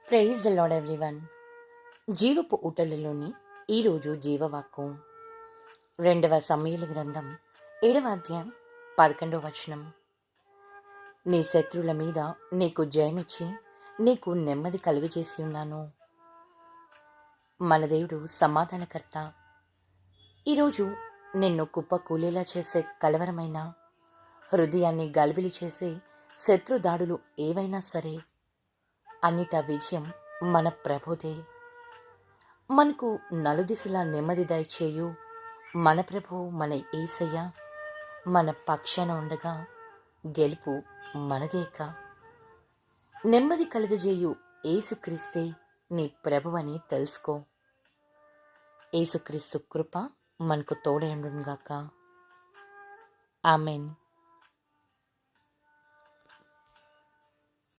Praise the lord everyone. జీవపు ఊటలలోని ఈరోజు జీవవాక్కు 2 సమూయేలు గ్రంథం 7వ అధ్యాయం 11వ వచనం. నీ శత్రువుల మీద నీకు జయమిచ్చి నీకు నెమ్మది కలుగజేసి ఉన్నాను. మన దేవుడు సమాధానకర్త. ఈరోజు నిన్ను కుప్పకూలేలా చేసే కలవరమైన హృదయాన్ని గలిబిలి చేసే శత్రు దాడులు ఏవైనా సరే అన్నిటా విజయం మన ప్రభుదే. మనకు నలుదిశలా నెమ్మది దయచేయు మన ప్రభు మన యేసయ్య మన పక్షాన ఉండగా గెలుపు మనదేక. నెమ్మది కలుగజేయు యేసుక్రీస్తే నీ ప్రభువని తెలుసుకో. యేసుక్రీస్తు కృప మనకు తోడైండునుగాక. ఆమెన్.